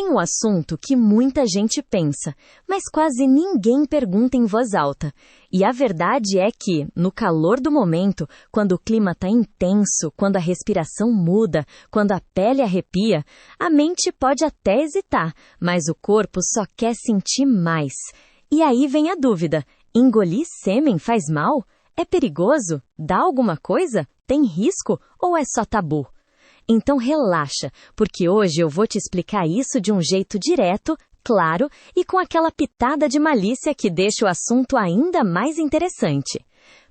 Tem um assunto que muita gente pensa, mas quase ninguém pergunta em voz alta. E a verdade é que, no calor do momento, quando o clima está intenso, quando a respiração muda, quando a pele arrepia, a mente pode até hesitar, mas o corpo só quer sentir mais. E aí vem a dúvida: engolir sêmen faz mal? É perigoso? Dá alguma coisa? Tem risco? Ou é só tabu? Então relaxa, porque hoje eu vou te explicar isso de um jeito direto, claro e com aquela pitada de malícia que deixa o assunto ainda mais interessante.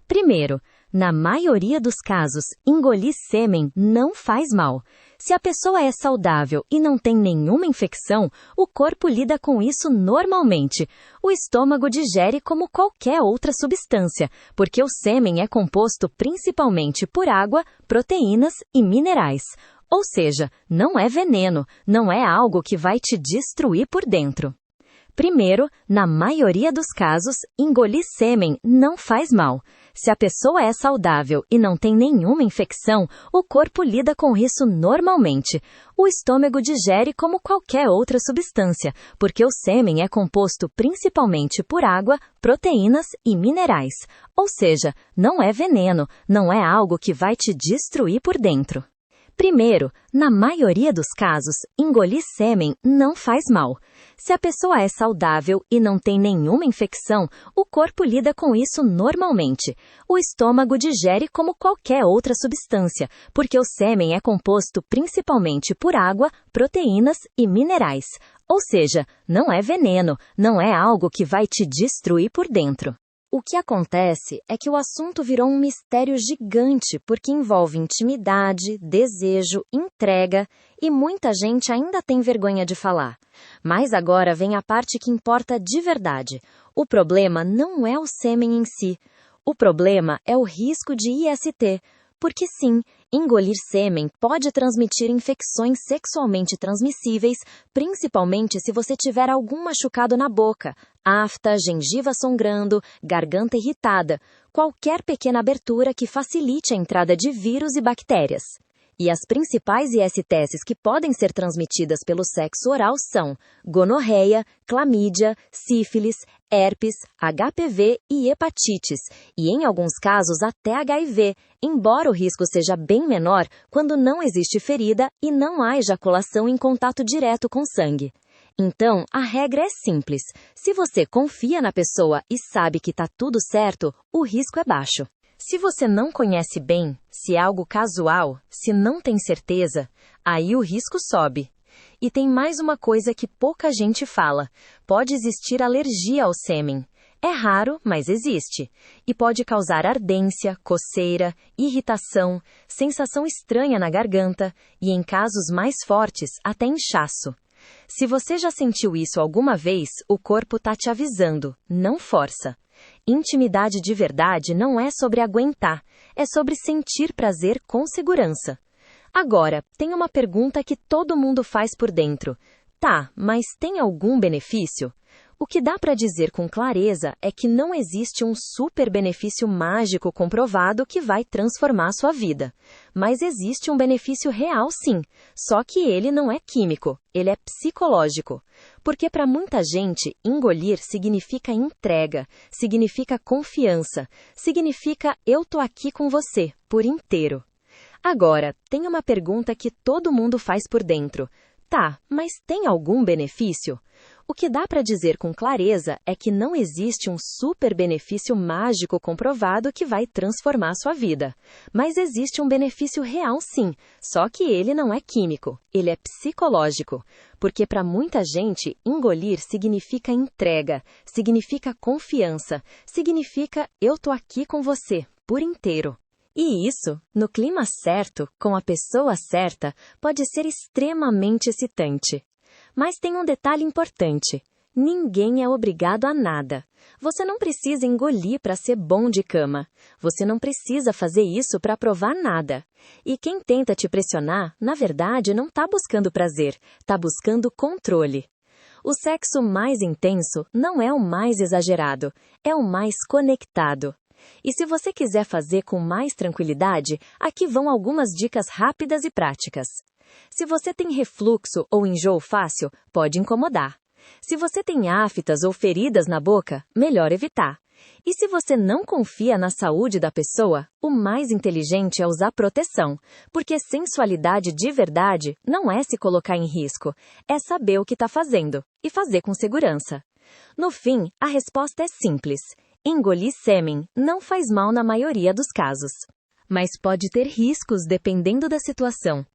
Primeiro, na maioria dos casos, engolir sêmen não faz mal. Se a pessoa é saudável e não tem nenhuma infecção, o corpo lida com isso normalmente. O estômago digere como qualquer outra substância, porque o sêmen é composto principalmente por água, proteínas e minerais. Ou seja, não é veneno, não é algo que vai te destruir por dentro. Primeiro, na maioria dos casos, engolir sêmen não faz mal. Se a pessoa é saudável e não tem nenhuma infecção, o corpo lida com isso normalmente. O estômago digere como qualquer outra substância, porque o sêmen é composto principalmente por água, proteínas e minerais. Ou seja, não é veneno, não é algo que vai te destruir por dentro. Primeiro, na maioria dos casos, engolir sêmen não faz mal. Se a pessoa é saudável e não tem nenhuma infecção, o corpo lida com isso normalmente. O estômago digere como qualquer outra substância, porque o sêmen é composto principalmente por água, proteínas e minerais. Ou seja, não é veneno, não é algo que vai te destruir por dentro. O que acontece é que o assunto virou um mistério gigante porque envolve intimidade, desejo, entrega e muita gente ainda tem vergonha de falar. Mas agora vem a parte que importa de verdade. O problema não é o sêmen em si. O problema é o risco de IST. Porque sim, engolir sêmen pode transmitir infecções sexualmente transmissíveis, principalmente se você tiver algum machucado na boca, afta, gengiva sangrando, garganta irritada, qualquer pequena abertura que facilite a entrada de vírus e bactérias. E as principais ISTs que podem ser transmitidas pelo sexo oral são gonorreia, clamídia, sífilis, herpes, HPV e hepatites, e em alguns casos até HIV, embora o risco seja bem menor quando não existe ferida e não há ejaculação em contato direto com sangue. Então, a regra é simples. Se você confia na pessoa e sabe que está tudo certo, o risco é baixo. Se você não conhece bem, se é algo casual, se não tem certeza, aí o risco sobe. E tem mais uma coisa que pouca gente fala: pode existir alergia ao sêmen. É raro, mas existe. E pode causar ardência, coceira, irritação, sensação estranha na garganta e, em casos mais fortes, até inchaço. Se você já sentiu isso alguma vez, o corpo está te avisando, não força. Intimidade de verdade não é sobre aguentar, é sobre sentir prazer com segurança. Agora, tem uma pergunta que todo mundo faz por dentro. Tá, mas tem algum benefício? O que dá para dizer com clareza é que não existe um super benefício mágico comprovado que vai transformar sua vida. Mas existe um benefício real sim, só que ele não é químico, ele é psicológico. Porque para muita gente, engolir significa entrega, significa confiança, significa eu tô aqui com você, por inteiro. Agora, tem uma pergunta que todo mundo faz por dentro. Tá, mas tem algum benefício? O que dá para dizer com clareza é que não existe um super benefício mágico comprovado que vai transformar sua vida. Mas existe um benefício real sim, só que ele não é químico, ele é psicológico. Porque para muita gente, engolir significa entrega, significa confiança, significa eu tô aqui com você, por inteiro. E isso, no clima certo, com a pessoa certa, pode ser extremamente excitante. Mas tem um detalhe importante. Ninguém é obrigado a nada. Você não precisa engolir para ser bom de cama. Você não precisa fazer isso para provar nada. E quem tenta te pressionar, na verdade, não está buscando prazer, está buscando controle. O sexo mais intenso não é o mais exagerado, é o mais conectado. E se você quiser fazer com mais tranquilidade, aqui vão algumas dicas rápidas e práticas. Se você tem refluxo ou enjoo fácil, pode incomodar. Se você tem aftas ou feridas na boca, melhor evitar. E se você não confia na saúde da pessoa, o mais inteligente é usar proteção, porque sensualidade de verdade não é se colocar em risco, é saber o que está fazendo e fazer com segurança. No fim, a resposta é simples. Engolir sêmen não faz mal na maioria dos casos, mas pode ter riscos dependendo da situação.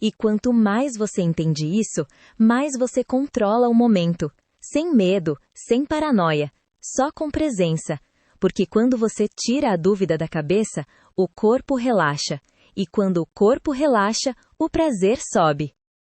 E quanto mais você entende isso, mais você controla o momento, sem medo, sem paranoia, só com presença. Porque quando você tira a dúvida da cabeça, o corpo relaxa. E quando o corpo relaxa, o prazer sobe.